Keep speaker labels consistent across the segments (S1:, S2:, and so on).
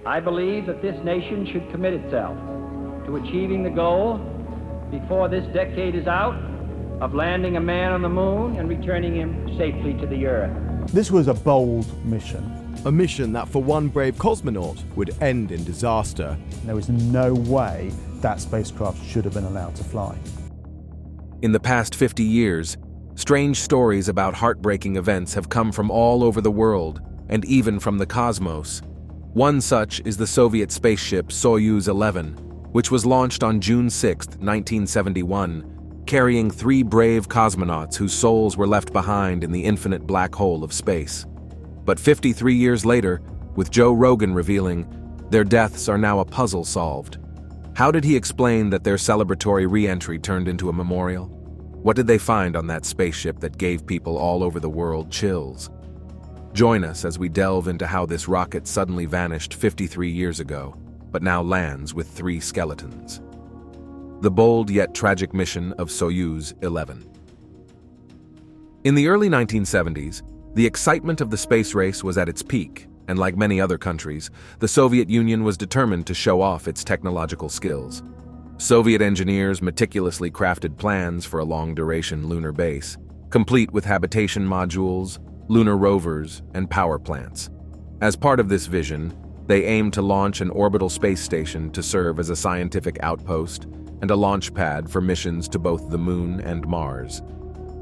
S1: I believe that this nation should commit itself to achieving the goal, before this decade is out, of landing a man on the moon and returning him safely to the Earth.
S2: This was a bold mission.
S3: A mission that for one brave cosmonaut would end in disaster.
S2: There was no way that spacecraft should have been allowed to fly.
S4: In the past 50 years, strange stories about heartbreaking events have come from all over the world, and even from the cosmos. One such is the Soviet spaceship Soyuz 11, which was launched on June 6, 1971, carrying 3 brave cosmonauts whose souls were left behind in the infinite black hole of space. But 53 years later, with Joe Rogan revealing, their deaths are now a puzzle solved. How did he explain that their celebratory re-entry turned into a memorial? What did they find on that spaceship that gave people all over the world chills? Join us as we delve into how this rocket suddenly vanished 53 years ago, but now lands with 3 skeletons. The bold yet tragic mission of Soyuz 11. In the early 1970s, the excitement of the space race was at its peak, and like many other countries, the Soviet Union was determined to show off its technological skills. Soviet engineers meticulously crafted plans for a long-duration lunar base, complete with habitation modules, lunar rovers, and power plants. As part of this vision, they aimed to launch an orbital space station to serve as a scientific outpost and a launch pad for missions to both the Moon and Mars.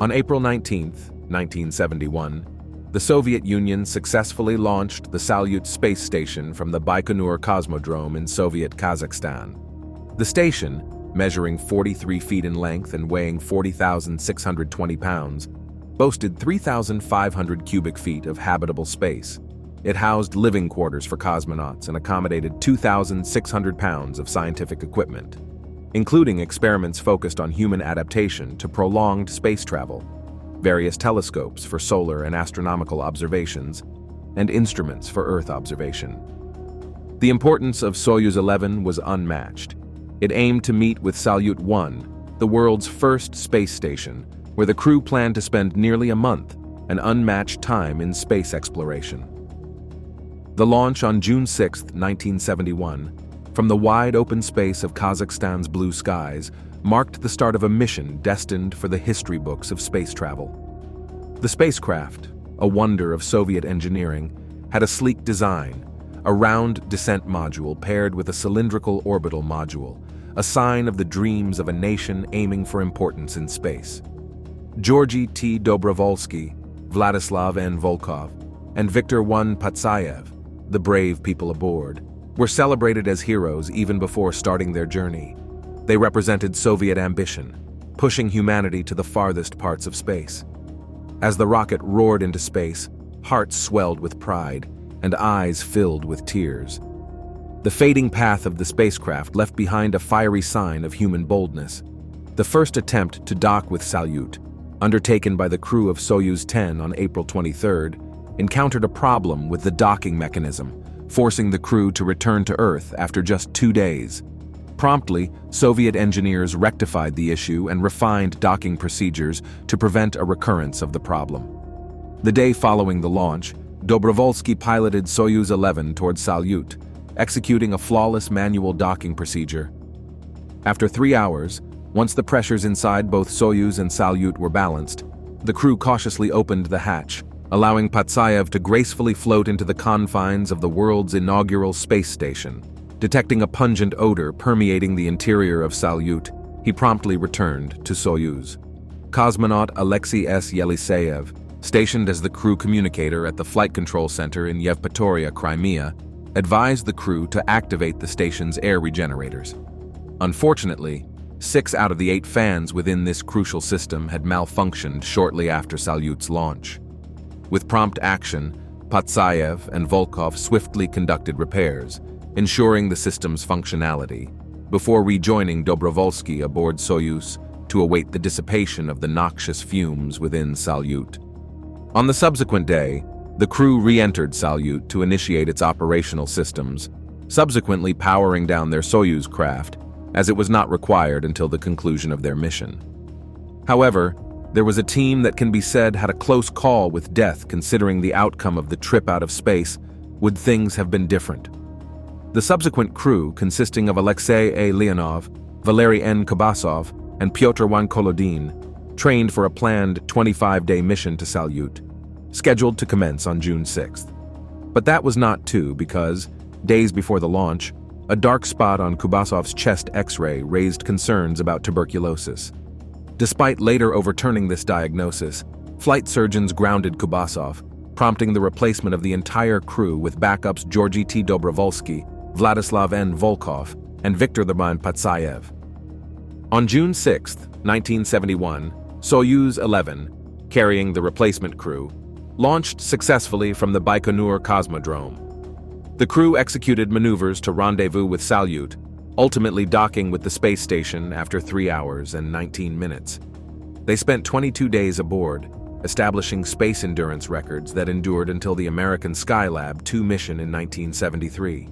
S4: On April 19, 1971, the Soviet Union successfully launched the Salyut space station from the Baikonur Cosmodrome in Soviet Kazakhstan. The station, measuring 43 feet in length and weighing 40,620 pounds, boasted 3,500 cubic feet of habitable space. It housed living quarters for cosmonauts and accommodated 2,600 pounds of scientific equipment, including experiments focused on human adaptation to prolonged space travel, various telescopes for solar and astronomical observations, and instruments for Earth observation. The importance of Soyuz 11 was unmatched. It aimed to meet with Salyut 1, the world's first space station, where the crew planned to spend nearly a month, an unmatched time in space exploration. The launch on June 6, 1971, from the wide open space of Kazakhstan's blue skies, marked the start of a mission destined for the history books of space travel. The spacecraft, a wonder of Soviet engineering, had a sleek design, a round descent module paired with a cylindrical orbital module, a sign of the dreams of a nation aiming for importance in space. Georgy T. Dobrovolsky, Vladislav N. Volkov, and Viktor I. Patsayev, the brave people aboard, were celebrated as heroes even before starting their journey. They represented Soviet ambition, pushing humanity to the farthest parts of space. As the rocket roared into space, hearts swelled with pride and eyes filled with tears. The fading path of the spacecraft left behind a fiery sign of human boldness. The first attempt to dock with Salyut, undertaken by the crew of Soyuz 10 on April 23rd, encountered a problem with the docking mechanism, forcing the crew to return to Earth after just 2 days. Promptly, Soviet engineers rectified the issue and refined docking procedures to prevent a recurrence of the problem. The day following the launch, Dobrovolsky piloted Soyuz 11 toward Salyut, executing a flawless manual docking procedure. After 3 hours, once the pressures inside both Soyuz and Salyut were balanced, the crew cautiously opened the hatch, allowing Patsayev to gracefully float into the confines of the world's inaugural space station. Detecting a pungent odor permeating the interior of Salyut, he promptly returned to Soyuz. Cosmonaut Alexei S. Yeliseyev, stationed as the crew communicator at the Flight Control Center in Yevpatoria, Crimea, advised the crew to activate the station's air regenerators. Unfortunately, 6 out of the 8 fans within this crucial system had malfunctioned shortly after Salyut's launch. With prompt action, Patsayev and Volkov swiftly conducted repairs, ensuring the system's functionality, before rejoining Dobrovolsky aboard Soyuz to await the dissipation of the noxious fumes within Salyut. On the subsequent day, the crew re-entered Salyut to initiate its operational systems, subsequently powering down their Soyuz craft, as it was not required until the conclusion of their mission. However, there was a team that can be said had a close call with death considering the outcome of the trip out of space. Would things have been different? The subsequent crew, consisting of Alexei A. Leonov, Valery N. Kubasov, and Pyotr Wan Kolodin, trained for a planned 25-day mission to Salyut, scheduled to commence on June 6th. But that was not to because, days before the launch, a dark spot on Kubasov's chest X-ray raised concerns about tuberculosis. Despite later overturning this diagnosis, flight surgeons grounded Kubasov, prompting the replacement of the entire crew with backups Georgy T. Dobrovolsky, Vladislav N. Volkov, and Viktor Lerman Patsayev. On June 6, 1971, Soyuz 11, carrying the replacement crew, launched successfully from the Baikonur Cosmodrome. The crew executed maneuvers to rendezvous with Salyut, ultimately docking with the space station after 3 hours and 19 minutes. They spent 22 days aboard, establishing space endurance records that endured until the American Skylab 2 mission in 1973.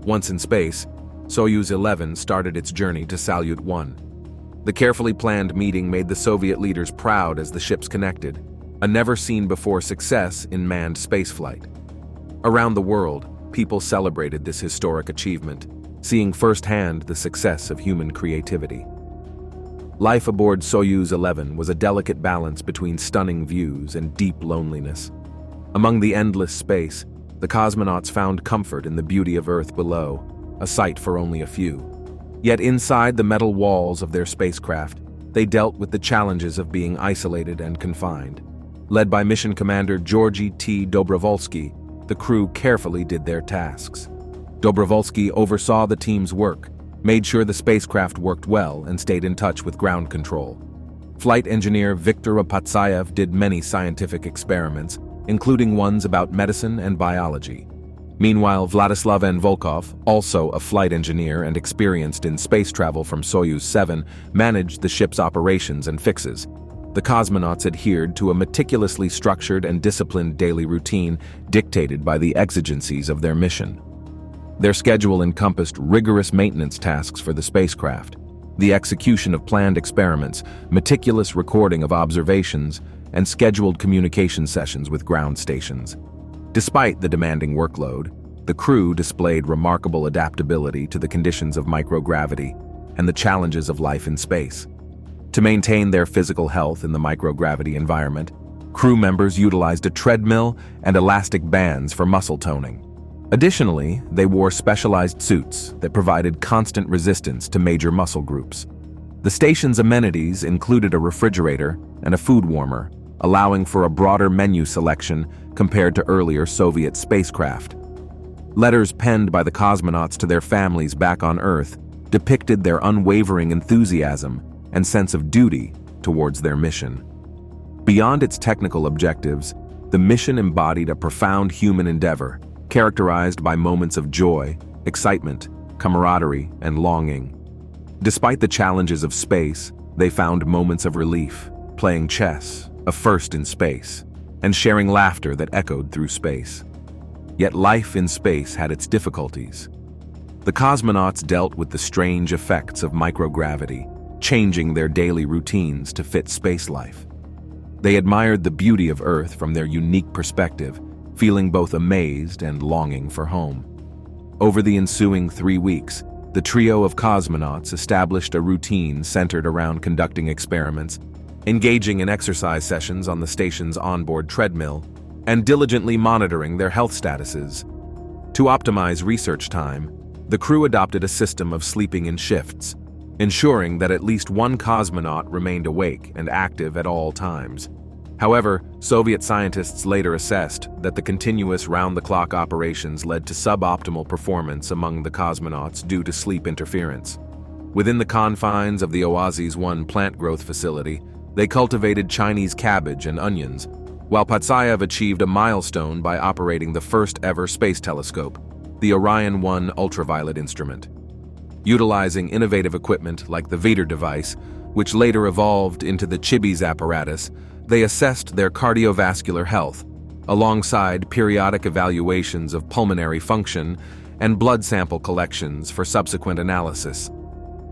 S4: Once in space, Soyuz 11 started its journey to Salyut 1. The carefully planned meeting made the Soviet leaders proud as the ships connected, a never-seen-before success in manned spaceflight. Around the world, people celebrated this historic achievement, seeing firsthand the success of human creativity. Life aboard Soyuz 11 was a delicate balance between stunning views and deep loneliness. Among the endless space, the cosmonauts found comfort in the beauty of Earth below, a sight for only a few. Yet inside the metal walls of their spacecraft, they dealt with the challenges of being isolated and confined. Led by Mission Commander Georgy T. Dobrovolsky, the crew carefully did their tasks. Dobrovolsky oversaw the team's work, made sure the spacecraft worked well, and stayed in touch with ground control. Flight engineer Viktor Patsayev did many scientific experiments, including ones about medicine and biology. Meanwhile, Vladislav N. Volkov, also a flight engineer and experienced in space travel from Soyuz 7, managed the ship's operations and fixes. The cosmonauts adhered to a meticulously structured and disciplined daily routine dictated by the exigencies of their mission. Their schedule encompassed rigorous maintenance tasks for the spacecraft, the execution of planned experiments, meticulous recording of observations, and scheduled communication sessions with ground stations. Despite the demanding workload, the crew displayed remarkable adaptability to the conditions of microgravity and the challenges of life in space. To maintain their physical health in the microgravity environment, crew members utilized a treadmill and elastic bands for muscle toning. Additionally, they wore specialized suits that provided constant resistance to major muscle groups. The station's amenities included a refrigerator and a food warmer, allowing for a broader menu selection compared to earlier Soviet spacecraft. Letters penned by the cosmonauts to their families back on Earth depicted their unwavering enthusiasm and sense of duty towards their mission. Beyond its technical objectives, the mission embodied a profound human endeavor, characterized by moments of joy, excitement, camaraderie, and longing. Despite the challenges of space, they found moments of relief, playing chess, a first in space, and sharing laughter that echoed through space. Yet life in space had its difficulties. The cosmonauts dealt with the strange effects of microgravity, changing their daily routines to fit space life. They admired the beauty of Earth from their unique perspective, feeling both amazed and longing for home. Over the ensuing 3 weeks, the trio of cosmonauts established a routine centered around conducting experiments, engaging in exercise sessions on the station's onboard treadmill, and diligently monitoring their health statuses. To optimize research time, the crew adopted a system of sleeping in shifts, ensuring that at least one cosmonaut remained awake and active at all times. However, Soviet scientists later assessed that the continuous round-the-clock operations led to suboptimal performance among the cosmonauts due to sleep interference. Within the confines of the Oasis-1 plant growth facility, they cultivated Chinese cabbage and onions, while Patsayev achieved a milestone by operating the first-ever space telescope, the Orion 1 ultraviolet instrument. Utilizing innovative equipment like the Vader device, which later evolved into the Chibis apparatus, they assessed their cardiovascular health, alongside periodic evaluations of pulmonary function and blood sample collections for subsequent analysis.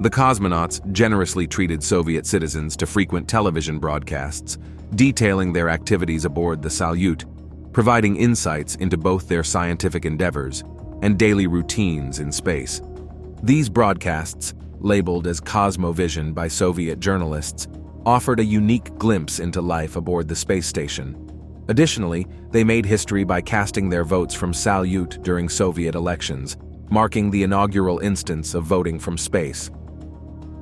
S4: The cosmonauts generously treated Soviet citizens to frequent television broadcasts, detailing their activities aboard the Salyut, providing insights into both their scientific endeavors and daily routines in space. These broadcasts, labeled as Cosmovision by Soviet journalists, offered a unique glimpse into life aboard the space station. Additionally, they made history by casting their votes from Salyut during Soviet elections, marking the inaugural instance of voting from space.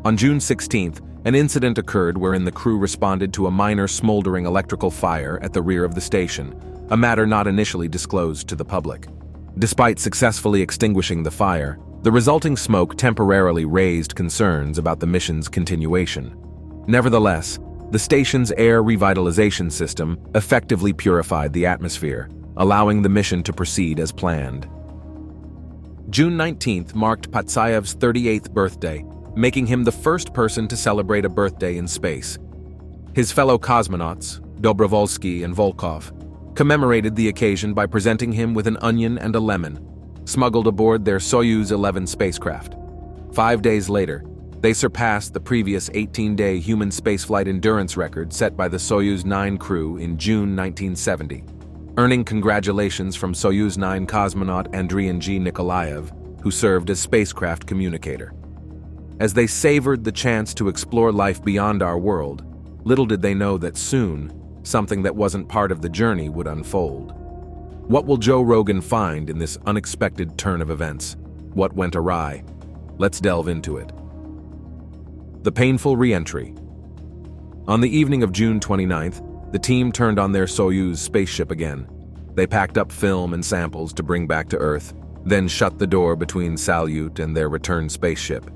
S4: On June 16th, an incident occurred wherein the crew responded to a minor smoldering electrical fire at the rear of the station, a matter not initially disclosed to the public. Despite successfully extinguishing the fire, the resulting smoke temporarily raised concerns about the mission's continuation. Nevertheless, the station's air revitalization system effectively purified the atmosphere, allowing the mission to proceed as planned. June 19th marked Patsayev's 38th birthday, making him the first person to celebrate a birthday in space. His fellow cosmonauts, Dobrovolsky and Volkov, commemorated the occasion by presenting him with an onion and a lemon, smuggled aboard their Soyuz 11 spacecraft. 5 days later, they surpassed the previous 18-day human spaceflight endurance record set by the Soyuz 9 crew in June 1970, earning congratulations from Soyuz 9 cosmonaut Andriy G. Nikolaev, who served as spacecraft communicator. As they savored the chance to explore life beyond our world, little did they know that soon, something that wasn't part of the journey would unfold. What will Joe Rogan find in this unexpected turn of events? What went awry? Let's delve into it. The painful re-entry. On the evening of June 29th, the team turned on their Soyuz spaceship again. They packed up film and samples to bring back to Earth, then shut the door between Salyut and their return spaceship.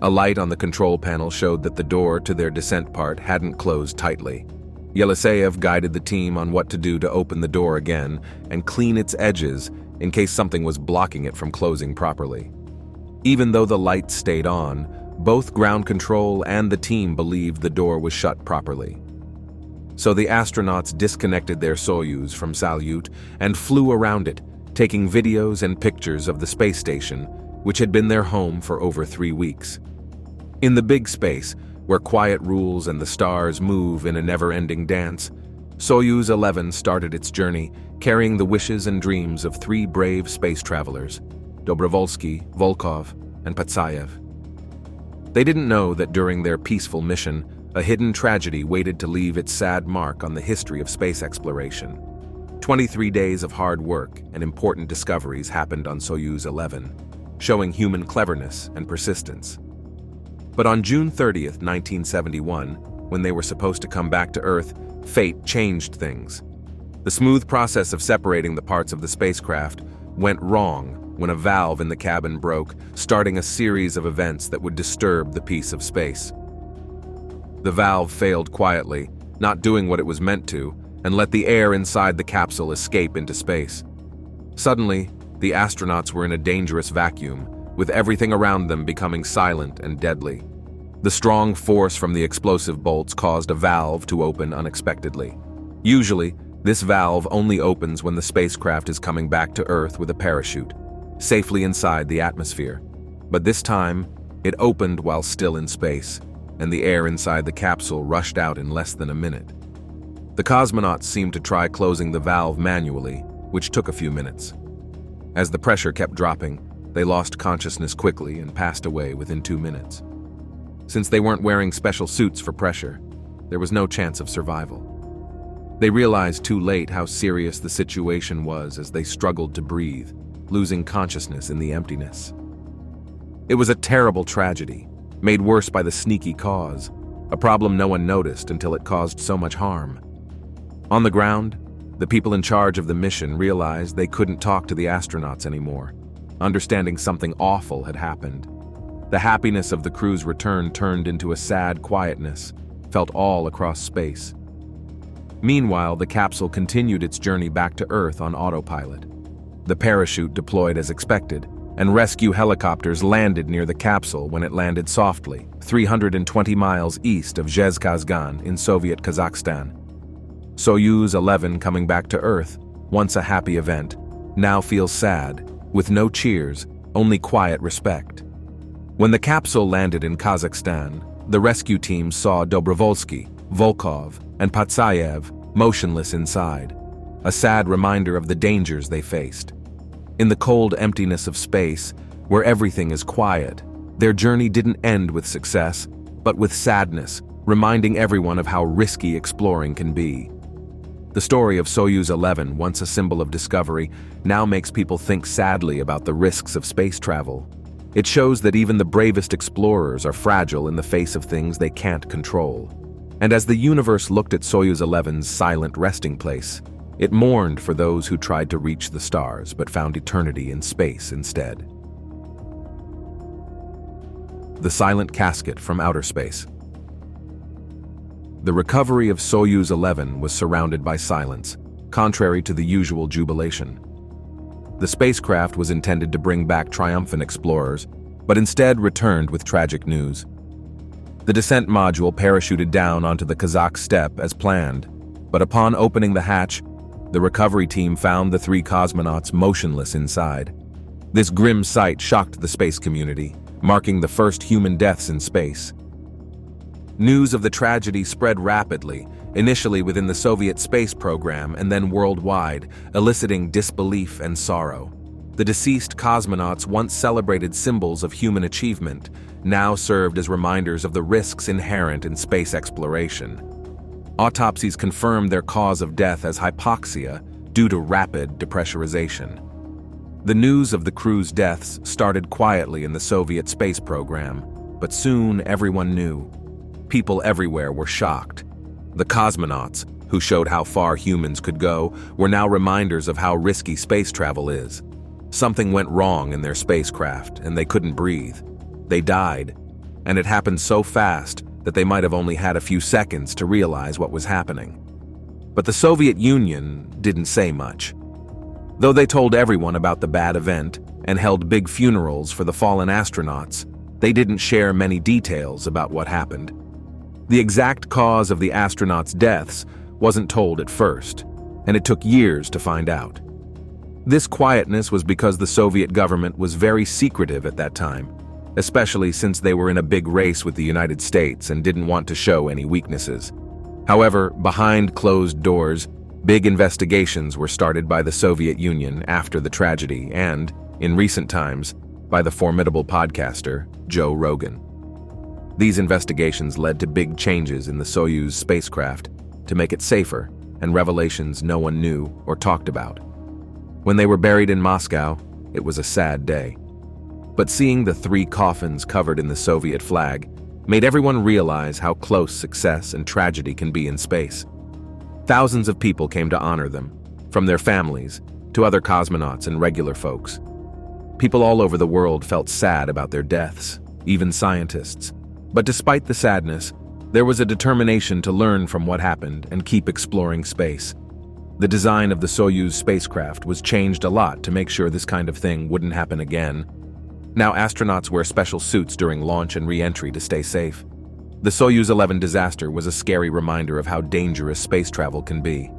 S4: A light on the control panel showed that the door to their descent part hadn't closed tightly. Yeliseyev guided the team on what to do to open the door again and clean its edges in case something was blocking it from closing properly. Even though the light stayed on, both ground control and the team believed the door was shut properly. So the astronauts disconnected their Soyuz from Salyut and flew around it, taking videos and pictures of the space station, which had been their home for over 3 weeks. In the big space, where quiet rules and the stars move in a never-ending dance, Soyuz 11 started its journey, carrying the wishes and dreams of 3 brave space travelers, Dobrovolsky, Volkov, and Patsayev. They didn't know that during their peaceful mission, a hidden tragedy waited to leave its sad mark on the history of space exploration. 23 days of hard work and important discoveries happened on Soyuz 11, showing human cleverness and persistence. But on June 30th, 1971, when they were supposed to come back to Earth, fate changed things. The smooth process of separating the parts of the spacecraft went wrong when a valve in the cabin broke, starting a series of events that would disturb the peace of space. The valve failed quietly, not doing what it was meant to, and let the air inside the capsule escape into space. Suddenly, the astronauts were in a dangerous vacuum, with everything around them becoming silent and deadly. The strong force from the explosive bolts caused a valve to open unexpectedly. Usually, this valve only opens when the spacecraft is coming back to Earth with a parachute, safely inside the atmosphere. But this time, it opened while still in space, and the air inside the capsule rushed out in less than a minute. The cosmonauts seemed to try closing the valve manually, which took a few minutes. As the pressure kept dropping, they lost consciousness quickly and passed away within 2 minutes. Since they weren't wearing special suits for pressure, there was no chance of survival. They realized too late how serious the situation was as they struggled to breathe, losing consciousness in the emptiness. It was a terrible tragedy, made worse by the sneaky cause, a problem no one noticed until it caused so much harm. On the ground, the people in charge of the mission realized they couldn't talk to the astronauts anymore, understanding something awful had happened. The happiness of the crew's return turned into a sad quietness, felt all across space. Meanwhile, the capsule continued its journey back to Earth on autopilot. The parachute deployed as expected, and rescue helicopters landed near the capsule when it landed softly, 320 miles east of Zhezkazgan in Soviet Kazakhstan. Soyuz 11 coming back to Earth, once a happy event, now feels sad, with no cheers, only quiet respect. When the capsule landed in Kazakhstan, the rescue team saw Dobrovolsky, Volkov, and Patsayev motionless inside, a sad reminder of the dangers they faced. In the cold emptiness of space, where everything is quiet, their journey didn't end with success, but with sadness, reminding everyone of how risky exploring can be. The story of Soyuz 11, once a symbol of discovery, now makes people think sadly about the risks of space travel. It shows that even the bravest explorers are fragile in the face of things they can't control. And as the universe looked at Soyuz 11's silent resting place, it mourned for those who tried to reach the stars but found eternity in space instead. The silent casket from outer space. The recovery of Soyuz 11 was surrounded by silence, contrary to the usual jubilation. The spacecraft was intended to bring back triumphant explorers, but instead returned with tragic news. The descent module parachuted down onto the Kazakh steppe as planned, but upon opening the hatch, the recovery team found the 3 cosmonauts motionless inside. This grim sight shocked the space community, marking the first human deaths in space. News of the tragedy spread rapidly, initially within the Soviet space program and then worldwide, eliciting disbelief and sorrow. The deceased cosmonauts, once celebrated symbols of human achievement, now served as reminders of the risks inherent in space exploration. Autopsies confirmed their cause of death as hypoxia due to rapid depressurization. The news of the crew's deaths started quietly in the Soviet space program, but soon everyone knew. People everywhere were shocked. The cosmonauts, who showed how far humans could go, were now reminders of how risky space travel is. Something went wrong in their spacecraft, and they couldn't breathe. They died, and it happened so fast that they might have only had a few seconds to realize what was happening. But the Soviet Union didn't say much. Though they told everyone about the bad event and held big funerals for the fallen astronauts, they didn't share many details about what happened. The exact cause of the astronauts' deaths wasn't told at first, and it took years to find out. This quietness was because the Soviet government was very secretive at that time, especially since they were in a big race with the United States and didn't want to show any weaknesses. However, behind closed doors, big investigations were started by the Soviet Union after the tragedy and, in recent times, by the formidable podcaster Joe Rogan. These investigations led to big changes in the Soyuz spacecraft to make it safer and revelations no one knew or talked about. When they were buried in Moscow, it was a sad day. But seeing the 3 coffins covered in the Soviet flag made everyone realize how close success and tragedy can be in space. Thousands of people came to honor them, from their families to other cosmonauts and regular folks. People all over the world felt sad about their deaths, even scientists. But despite the sadness, there was a determination to learn from what happened and keep exploring space. The design of the Soyuz spacecraft was changed a lot to make sure this kind of thing wouldn't happen again. Now astronauts wear special suits during launch and re-entry to stay safe. The Soyuz 11 disaster was a scary reminder of how dangerous space travel can be.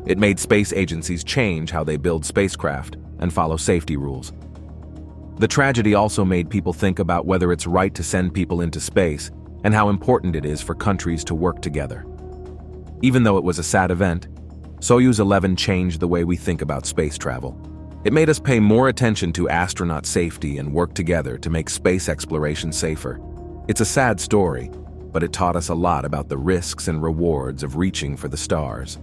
S4: It made space agencies change how they build spacecraft and follow safety rules. The tragedy also made people think about whether it's right to send people into space and how important it is for countries to work together. Even though it was a sad event, Soyuz 11 changed the way we think about space travel. It made us pay more attention to astronaut safety and work together to make space exploration safer. It's a sad story, but it taught us a lot about the risks and rewards of reaching for the stars.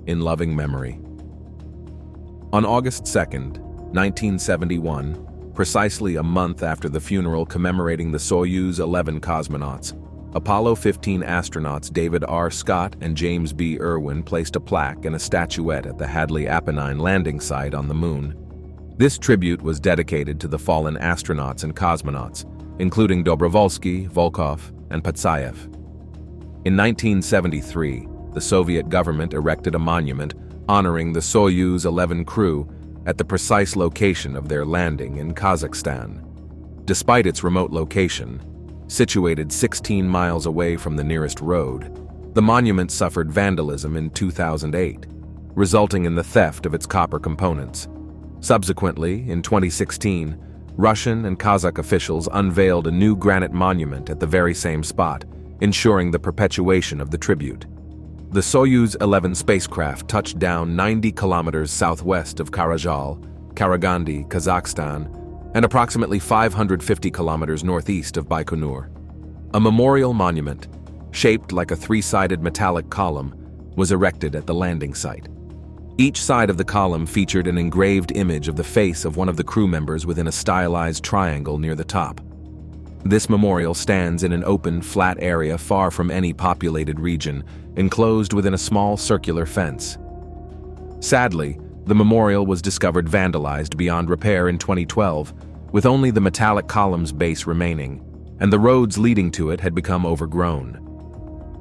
S4: In loving memory. On August 2nd, 1971, precisely a month after the funeral commemorating the Soyuz 11 cosmonauts, Apollo 15 astronauts David R. Scott and James B. Irwin placed a plaque and a statuette at the Hadley-Apennine landing site on the Moon. This tribute was dedicated to the fallen astronauts and cosmonauts, including Dobrovolsky, Volkov, and Patsayev. In 1973, the Soviet government erected a monument honoring the Soyuz 11 crew at the precise location of their landing in Kazakhstan. Despite its remote location, situated 16 miles away from the nearest road, the monument suffered vandalism in 2008, resulting in the theft of its copper components. Subsequently, in 2016, Russian and Kazakh officials unveiled a new granite monument at the very same spot, ensuring the perpetuation of the tribute. The Soyuz 11 spacecraft touched down 90 kilometers southwest of Karajal, Karagandi, Kazakhstan, and approximately 550 kilometers northeast of Baikonur. A memorial monument, shaped like a three-sided metallic column, was erected at the landing site. Each side of the column featured an engraved image of the face of one of the crew members within a stylized triangle near the top. This memorial stands in an open, flat area far from any populated region, enclosed within a small circular fence. Sadly, the memorial was discovered vandalized beyond repair in 2012, with only the metallic column's base remaining, and the roads leading to it had become overgrown.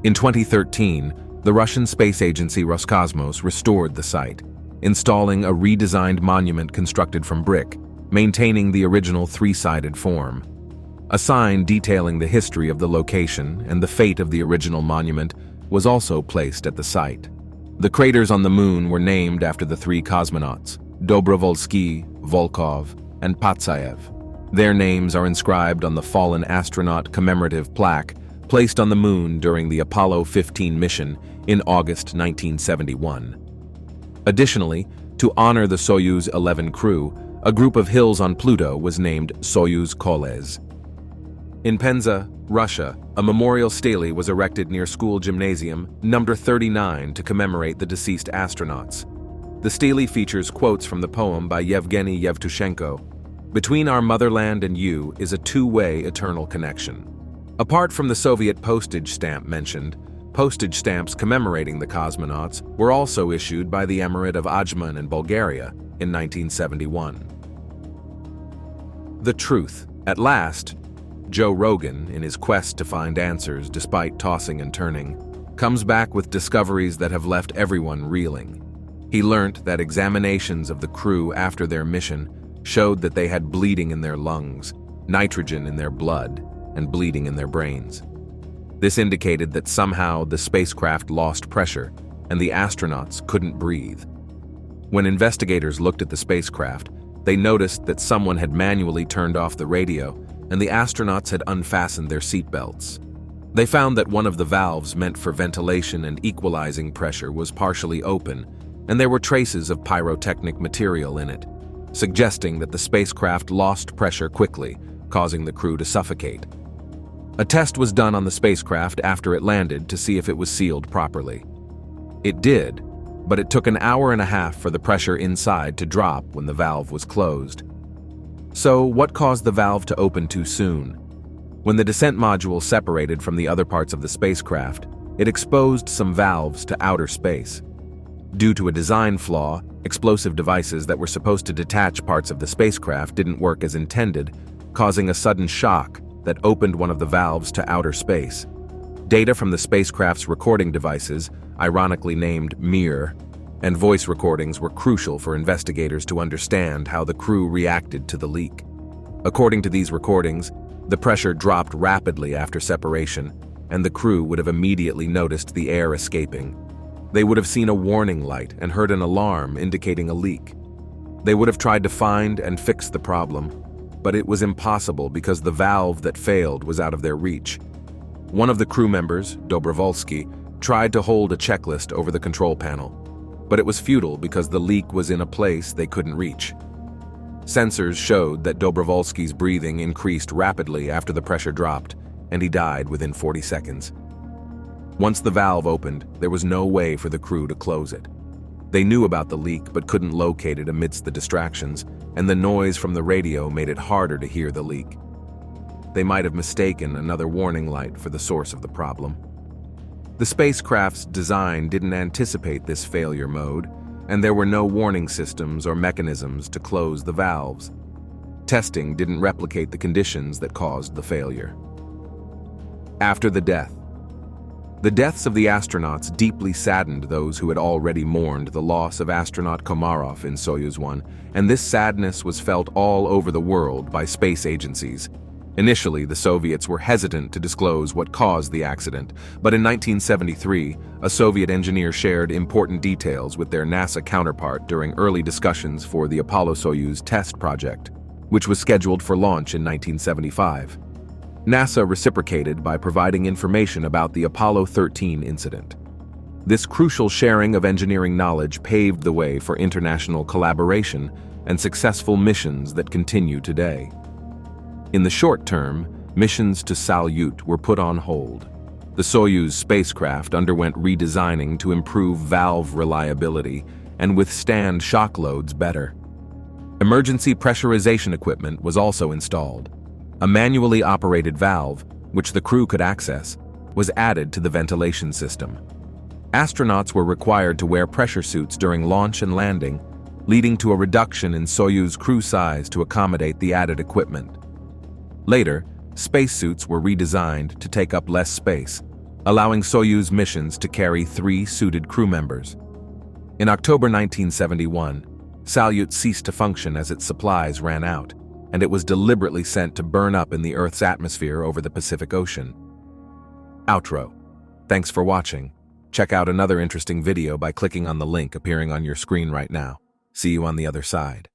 S4: In 2013, the Russian space agency Roscosmos restored the site, installing a redesigned monument constructed from brick, maintaining the original three-sided form. A sign detailing the history of the location and the fate of the original monument was also placed at the site. The craters on the moon were named after the three cosmonauts, Dobrovolsky, Volkov, and Patsayev. Their names are inscribed on the fallen astronaut commemorative plaque placed on the moon during the Apollo 15 mission in August 1971. Additionally, to honor the Soyuz 11 crew, a group of hills on Pluto was named Soyuz Koles. In Penza, Russia, a memorial stele was erected near school gymnasium number 39 to commemorate the deceased astronauts. The stele features quotes from the poem by Yevgeny Yevtushenko, "Between our motherland and you is a two-way eternal connection." Apart from the Soviet postage stamp mentioned, postage stamps commemorating the cosmonauts were also issued by the Emirate of Ajman in Bulgaria in 1971. The truth. At last, Joe Rogan, in his quest to find answers despite tossing and turning, comes back with discoveries that have left everyone reeling. He learnt that examinations of the crew after their mission showed that they had bleeding in their lungs, nitrogen in their blood, and bleeding in their brains. This indicated that somehow the spacecraft lost pressure and the astronauts couldn't breathe. When investigators looked at the spacecraft, they noticed that someone had manually turned off the radio and the astronauts had unfastened their seatbelts. They found that one of the valves meant for ventilation and equalizing pressure was partially open, and there were traces of pyrotechnic material in it, suggesting that the spacecraft lost pressure quickly, causing the crew to suffocate. A test was done on the spacecraft after it landed to see if it was sealed properly. It did, but it took an hour and a half for the pressure inside to drop when the valve was closed. So, what caused the valve to open too soon? When the descent module separated from the other parts of the spacecraft, it exposed some valves to outer space. Due to a design flaw, explosive devices that were supposed to detach parts of the spacecraft didn't work as intended, causing a sudden shock that opened one of the valves to outer space. Data from the spacecraft's recording devices, ironically named Mir, and voice recordings were crucial for investigators to understand how the crew reacted to the leak. According to these recordings, the pressure dropped rapidly after separation, and the crew would have immediately noticed the air escaping. They would have seen a warning light and heard an alarm indicating a leak. They would have tried to find and fix the problem, but it was impossible because the valve that failed was out of their reach. One of the crew members, Dobrovolsky, tried to hold a checklist over the control panel, but it was futile because the leak was in a place they couldn't reach. Sensors showed that Dobrovolsky's breathing increased rapidly after the pressure dropped, and he died within 40 seconds. Once the valve opened, there was no way for the crew to close it. They knew about the leak but couldn't locate it amidst the distractions, and the noise from the radio made it harder to hear the leak. They might have mistaken another warning light for the source of the problem. The spacecraft's design didn't anticipate this failure mode, and there were no warning systems or mechanisms to close the valves. Testing didn't replicate the conditions that caused the failure. After the death. The deaths of the astronauts deeply saddened those who had already mourned the loss of astronaut Komarov in Soyuz 1, and this sadness was felt all over the world by space agencies. Initially, the Soviets were hesitant to disclose what caused the accident, but in 1973, a Soviet engineer shared important details with their NASA counterpart during early discussions for the Apollo-Soyuz test project, which was scheduled for launch in 1975. NASA reciprocated by providing information about the Apollo 13 incident. This crucial sharing of engineering knowledge paved the way for international collaboration and successful missions that continue today. In the short term, missions to Salyut were put on hold. The Soyuz spacecraft underwent redesigning to improve valve reliability and withstand shock loads better. Emergency pressurization equipment was also installed. A manually operated valve, which the crew could access, was added to the ventilation system. Astronauts were required to wear pressure suits during launch and landing, leading to a reduction in Soyuz crew size to accommodate the added equipment. Later, spacesuits were redesigned to take up less space, allowing Soyuz missions to carry 3 suited crew members. In October 1971, Salyut ceased to function as its supplies ran out, and it was deliberately sent to burn up in the Earth's atmosphere over the Pacific Ocean. Outro. Thanks for watching. Check out another interesting video by clicking on the link appearing on your screen right now. See you on the other side.